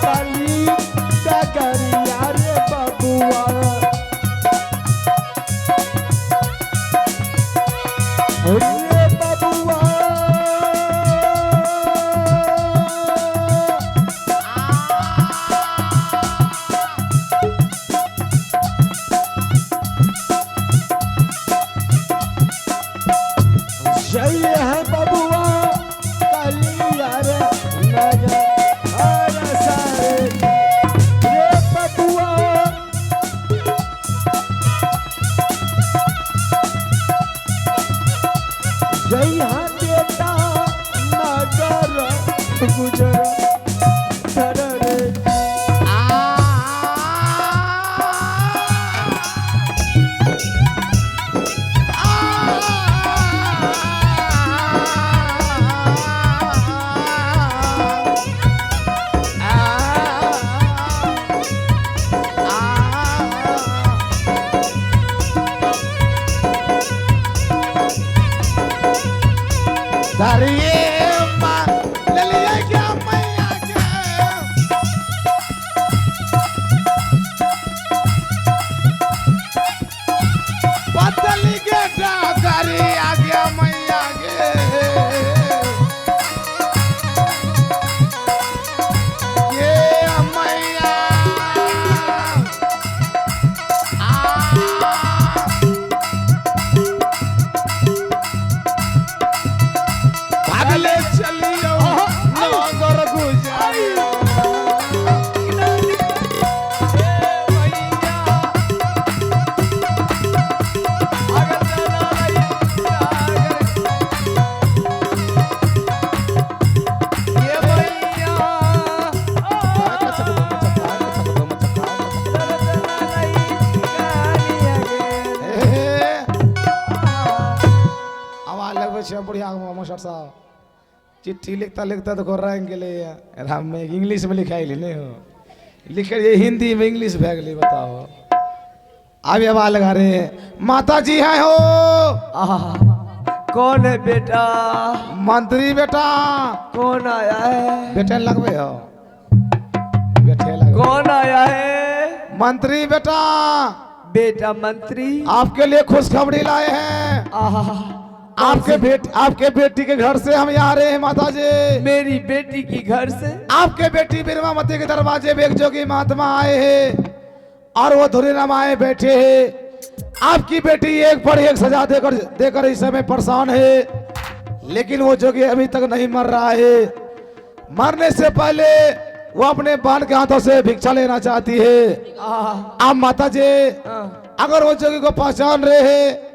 काली डगरिया रे बबुआ रे बबुआ जय है बबुआ कालिया रे नगर जय हाँ बेटा नगर गुजर रे बढ़िया मास्टर साहब चिट्ठी लिखता लिखता तो रैंक गेले राम में इंग्लिश में लिखाई नहीं हो लिखे ये हिंदी में इंग्लिश भै गई बताओ अब आवाज लगा रहे माता जी है हो कौन है बेटा मंत्री बेटा कौन आया है बेटे लगवे हो बेटे लगवे कौन आया है मंत्री बेटा बेटा मंत्री आपके लिए खुशखबरी लाए हैं आपके बेटी के घर से हम यहाँ आ रहे हैं माता जी मेरी बेटी की घर से आपके बेटी बिरमावती के दरवाजे में एक जोगी महात्मा आए हैं और वो धुरी रमाए बैठे हैं आपकी बेटी एक पर एक सजा देकर इस समय परेशान है लेकिन वो जोगी अभी तक नहीं मर रहा है मरने से पहले वो अपने बाल के हाथों से भिक्षा लेना चाहती है आप माता जी अगर वो जोगी को पहचान रहे हैं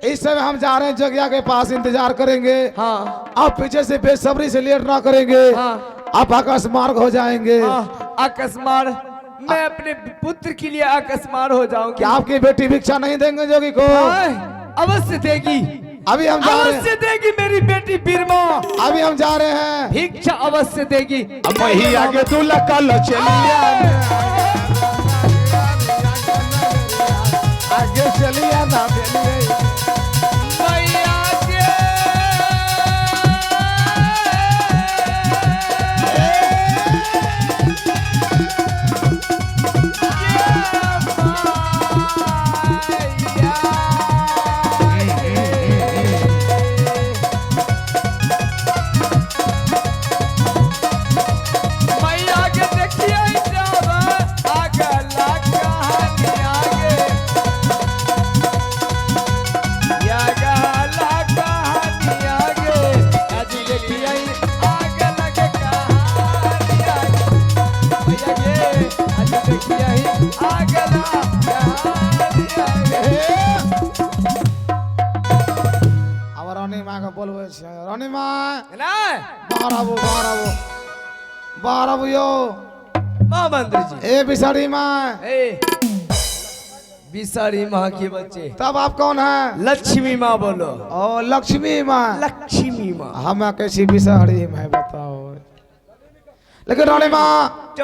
इस समय हम जा रहे हैं जगिया के पास इंतजार करेंगे आप पीछे से बेसब्री से लेट ना करेंगे आप अकस्मार हो जाएंगे अकस्मार मैं अपने पुत्र के लिए अकस्मार हो जाऊंगी क्या आपकी बेटी भिक्षा नहीं देंगे जोगी को अवश्य देगी अभी हम जा रहे हैं अवश्य देगी मेरी बेटी बिरमा अभी हम जा रहे हैं भिक्षा अवश्य देगी अब वही आगे तू लकल चलिए आगे चलिए ना रानी माँ बाहर आबो यो माँ मंत्री जी ए बिसाड़ी माँ बिसाड़ी माँ के बच्चे तब आप कौन है लक्ष्मी माँ बोलो ओ लक्ष्मी माँ लक्ष्मी माँ हम कैसी बिसाड़ी माँ बताओ लेकिन रानी माँ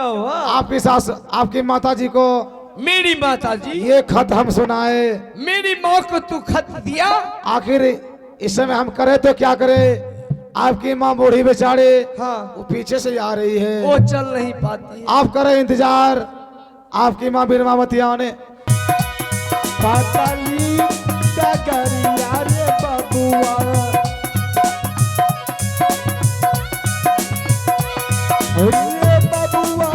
आपकी सास आपकी माता जी को मेरी माता जी ये खत हम सुनाए मेरी माँ को तू खत दिया आखिर इस समय हम करे तो क्या करे आपकी माँ बूढ़ी बेचारे हाँ वो पीछे से आ रही है। वो चल नहीं पाती है। आप करें इंतजार, आपकी माँ बीरमावती आने। पाताली डगरिया रे बबुआ, रे बबुआ,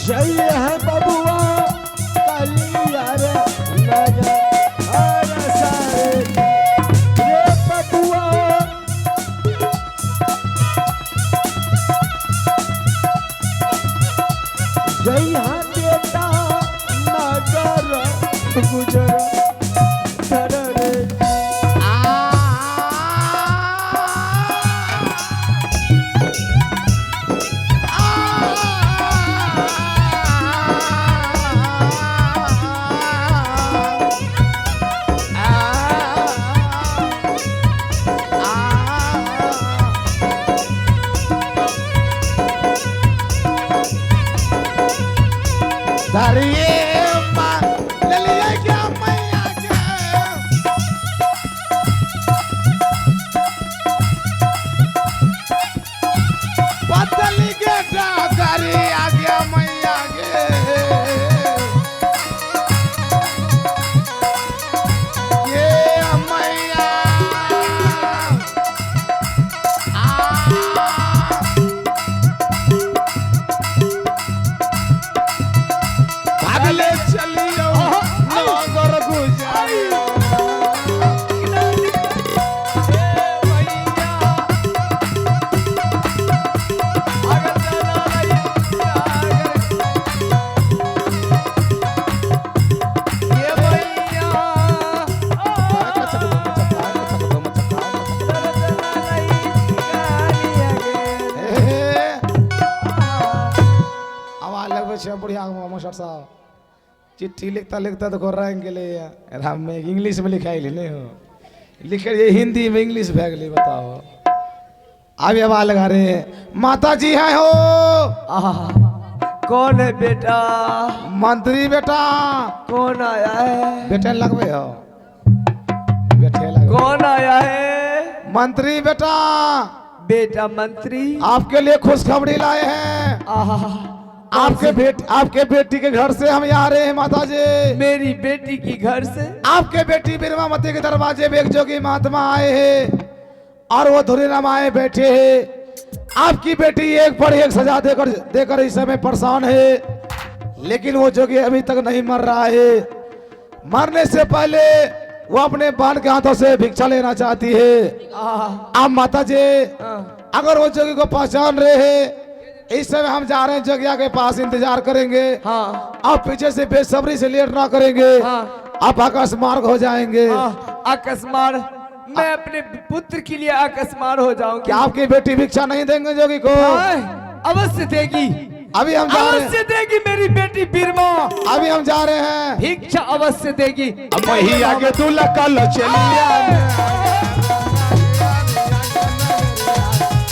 जय है बबुआ कलिया रे नगर हर सारे रे बबुआ, जय हाँ बेटा नगर गुजर कर रे। धरिए माँ ले लिया क्या मैया के, पतली के डगरी आ गया मैया के, ये मैया भागले चलियो नगर गुजरियो। आवाज लगवे छे बढ़िया मास्टर साहब, चिट्ठी लिखता लिखता तो रंग गेले राम में इंग्लिश में लिखाई नहीं हो, लिखे ये हिंदी में इंग्लिश भे गेली। बताओ अब आवाज लगा रहे हैं, माता जी है हो। कौन है बेटा? मंत्री बेटा। कौन आया है? बेटे लगवे हो, बेटे लगवे। कौन आया है? मंत्री बेटा। बेटा मंत्री आपके लिए खुशखबरी लाए हैं। आहा, आपके बेटी के घर से हम आ रहे हैं माता जी। मेरी बेटी की घर से? आपके बेटी बीरमावती के दरवाजे में एक जोगी महात्मा आए हैं और वो धुरी रमाए बैठे हैं। आपकी बेटी एक पर एक सजा देकर इस समय परेशान है, लेकिन वो जोगी अभी तक नहीं मर रहा है। मरने से पहले वो अपने बाण के हाथों से भिक्षा लेना चाहती है। आप माता जी अगर वो जोगी को पहचान रहे हैं, इस समय हम जा रहे हैं जोगिया के पास, इंतजार करेंगे। हाँ। आप पीछे से बेसब्री से लेट ना करेंगे। हाँ। आप अकस्मार हो जाएंगे। अकस्मार? मैं अपने पुत्र के लिए अकस्मार हो जाऊंगी। क्या आपकी बेटी भिक्षा नहीं देंगे जोगी को? अवश्य देगी। अभी हम जा रहे हैं। अवश्य देगी मेरी बेटी बीरमा। अभी हम जा रहे हैं। भिक्षा अवश्य देगी। अब वही आगे तू लकल चलिया,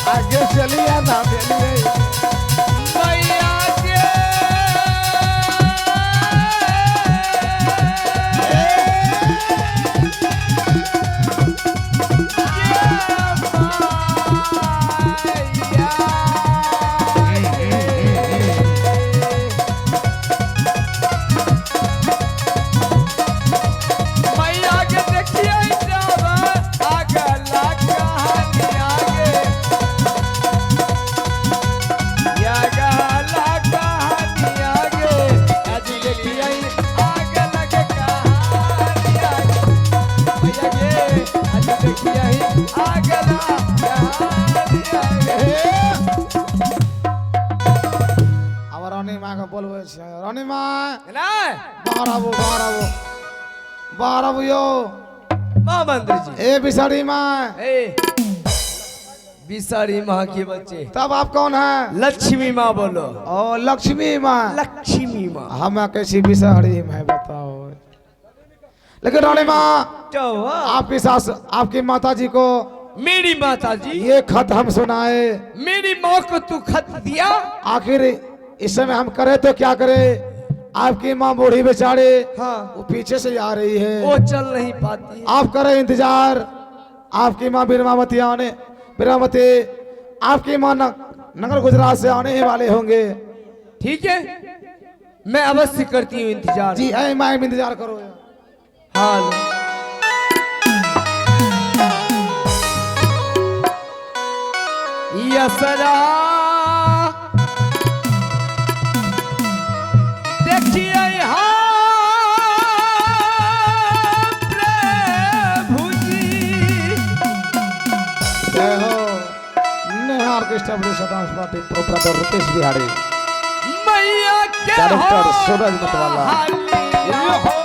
आगे चलिया ना बेलिए। रानी माँ बाहर आवो, बाहर आवो, बाहर आवो यो माँ मंत्री जी। ए बिसाड़ी माँ। बिसाड़ी माँ के बच्चे। तब आप कौन है? लक्ष्मी माँ बोलो। ओ लक्ष्मी माँ। लक्ष्मी माँ। हम कैसी बिसाड़ी माँ बताओ। लेकिन रानी माँ आपकी सास, आपकी माता जी को मेरी माता जी, ये खत हम सुनाए। मेरी माँ को तू खत दिया? आखिर इस समय हम करे तो क्या करे? आपकी माँ बूढ़ी बेचारे, हाँ, वो पीछे से आ रही है, वो चल नहीं पाती है। आप करें इंतजार। आपकी माँ बीरमावती आपकी माँ नगर गुजरात से आने ही वाले होंगे। ठीक है, मैं अवश्य करती हूँ इंतजार। जी है माँ, इंतजार करो। हाँ, यसरा देखिए प्रभु जी। जय हो Neha orchestra dance party proprietor Rupesh Bihari, मैया के डायरेक्टर सूरज मतवाला। हालिया हो।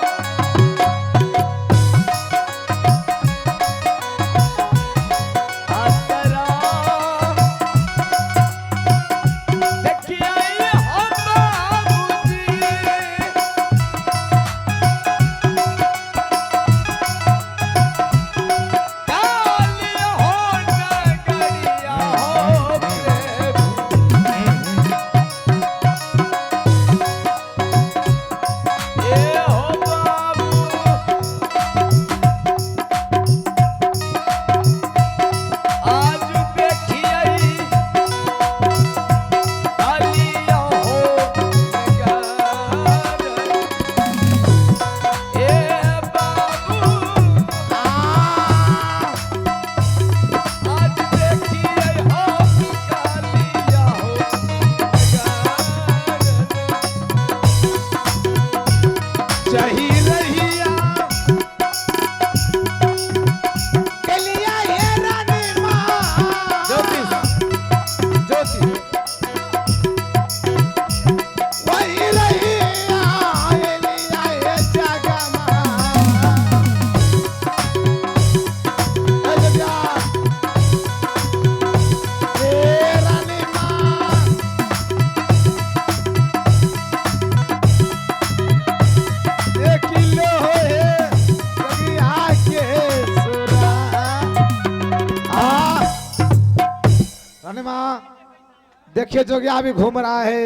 देखिए जोगिया अभी घूम रहा है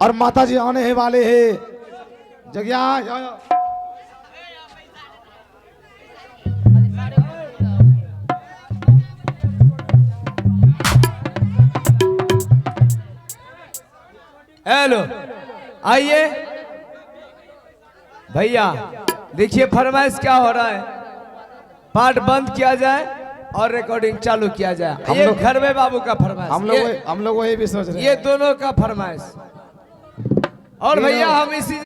और माता जी आने ही वाले हैं। जोगिया हेलो, आइए भैया। देखिए फरमाइश क्या हो रहा है, पार्ट बंद किया जाए और रिकॉर्डिंग चालू किया जाए। ये घर में बाबू का फरमाइश, हम लोग वही भी सोच रहे हैं। ये दोनों का फरमाइश। और भैया हम इसी